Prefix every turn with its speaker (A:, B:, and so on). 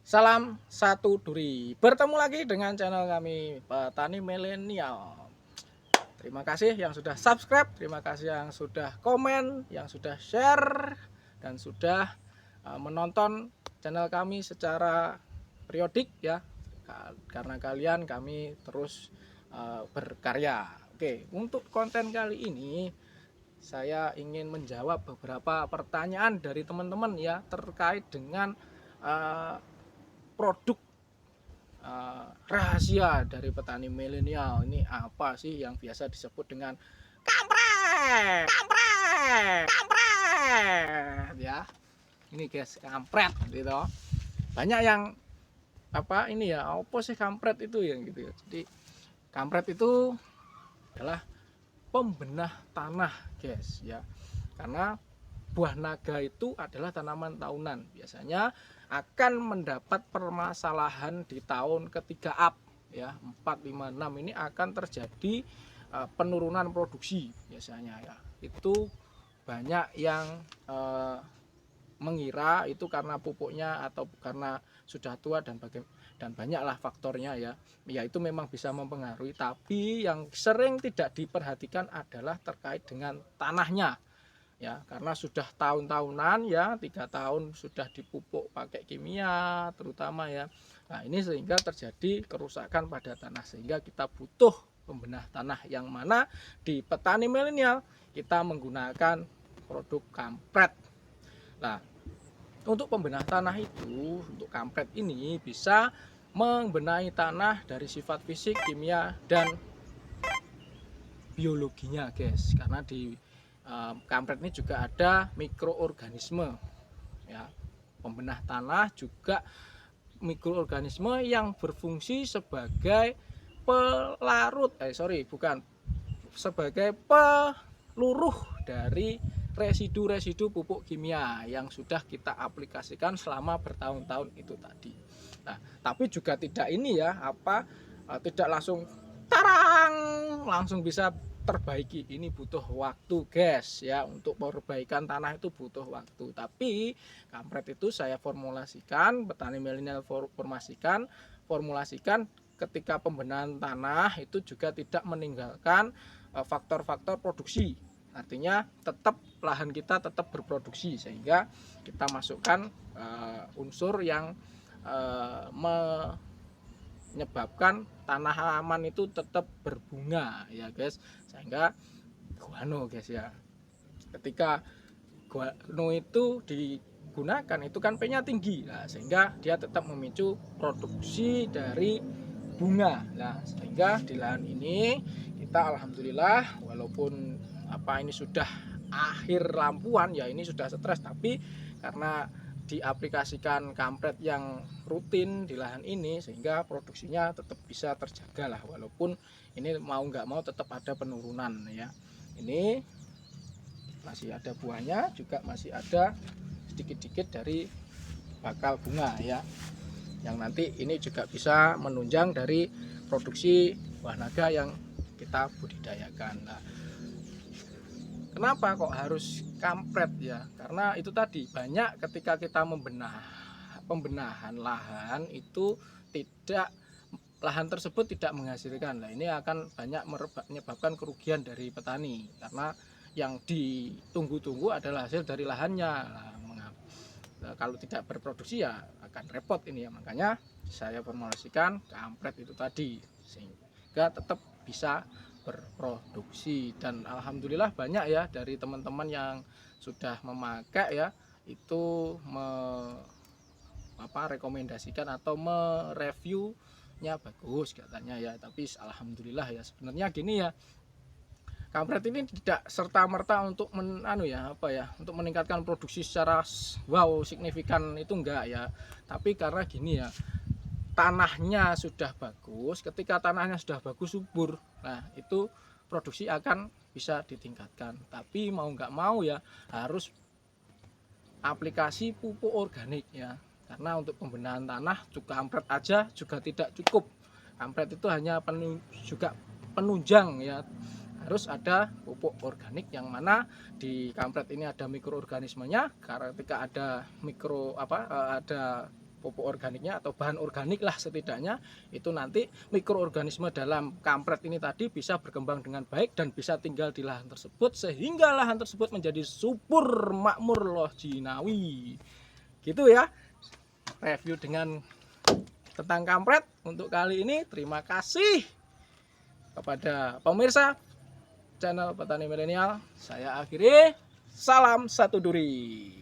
A: Salam satu duri. Bertemu lagi dengan channel kami Petani Milenial. Terima kasih yang sudah subscribe, terima kasih yang sudah komen, yang sudah share, dan sudah menonton channel kami secara periodik ya. Karena kalian kami terus berkarya. Oke, untuk konten kali ini saya ingin menjawab beberapa pertanyaan dari teman-teman ya terkait dengan uh, produk rahasia dari petani milenial. Ini apa sih yang biasa disebut dengan kampret, kampret, kampret ya. Ini guys, kampret gitu. Banyak yang apa ini ya, apa sih kampret itu yang gitu ya. Jadi kampret itu adalah pembenah tanah guys ya. Karena buah naga itu adalah tanaman tahunan, biasanya akan mendapat permasalahan di tahun ketiga up ya, 4, 5, 6 ini akan terjadi penurunan produksi biasanya ya. Itu banyak yang mengira itu karena pupuknya atau karena sudah tua dan banyaklah faktornya ya. Ya itu memang bisa mempengaruhi, tapi yang sering tidak diperhatikan adalah terkait dengan tanahnya ya, karena sudah tahun-tahunan ya, 3 tahun sudah dipupuk pakai kimia terutama ya. Nah ini sehingga terjadi kerusakan pada tanah, sehingga kita butuh pembenah tanah, yang mana di petani milenial kita menggunakan produk kampret. Nah untuk pembenah tanah itu, untuk kampret ini bisa membenahi tanah dari sifat fisik, kimia, dan biologinya guys, karena di kampret ini juga ada mikroorganisme ya. Pembenah tanah juga mikroorganisme yang berfungsi sebagai pelarut sebagai peluruh dari residu-residu pupuk kimia yang sudah kita aplikasikan selama bertahun-tahun itu tadi. Nah tapi juga tidak ini ya, tidak langsung tarang langsung bisa perbaiki. Ini butuh waktu guys ya, untuk perbaikan tanah itu butuh waktu. Tapi kampret itu saya formulasikan, petani milenial formulasikan ketika pembenahan tanah itu juga tidak meninggalkan faktor-faktor produksi. Artinya tetap lahan kita tetap berproduksi, sehingga kita masukkan unsur yang menyebabkan tanaman itu tetap berbunga ya guys, sehingga guano guys ya. Ketika guano itu digunakan itu kan P-nya tinggi, nah, sehingga dia tetap memicu produksi dari bunga. Nah sehingga di lahan ini kita alhamdulillah, walaupun ini sudah akhir lampuan ya, ini sudah stres, tapi karena diaplikasikan kampret yang rutin di lahan ini, sehingga produksinya tetap bisa terjaga lah, walaupun ini mau nggak mau tetap ada penurunan ya. Ini masih ada buahnya, juga masih ada sedikit-sedikit dari bakal bunga ya, yang nanti ini juga bisa menunjang dari produksi buah naga yang kita budidayakan. Nah, kenapa kok harus kampret ya? Karena itu tadi, banyak ketika kita pembenahan lahan itu lahan tersebut tidak menghasilkan. Nah ini akan banyak menyebabkan kerugian dari petani, karena yang ditunggu-tunggu adalah hasil dari lahannya. Nah, kalau tidak berproduksi ya akan repot ini ya. Makanya saya formulasikan kampret itu tadi, sehingga tetap bisa berproduksi. Dan alhamdulillah banyak ya dari teman-teman yang sudah memakai ya, itu rekomendasikan atau mereviewnya bagus katanya ya. Tapi alhamdulillah ya, sebenarnya gini ya, kampret ini tidak serta-merta untuk untuk meningkatkan produksi secara wow signifikan, itu enggak ya. Tapi karena gini ya, tanahnya sudah bagus, ketika tanahnya sudah bagus subur, nah itu produksi akan bisa ditingkatkan. Tapi mau nggak mau ya harus aplikasi pupuk organik ya, karena untuk pembenahan tanah juga kampret aja juga tidak cukup. Kampret itu hanya juga penunjang ya, harus ada pupuk organik, yang mana di kampret ini ada mikroorganismenya. Karena ketika ada pupuk organiknya atau bahan organik lah setidaknya, itu nanti mikroorganisme dalam kampret ini tadi bisa berkembang dengan baik dan bisa tinggal di lahan tersebut sehingga lahan tersebut menjadi subur makmur loh jinawi. Gitu ya review dengan tentang kampret untuk kali ini. Terima kasih kepada pemirsa channel Petani Milenial. Saya akhiri, salam satu duri.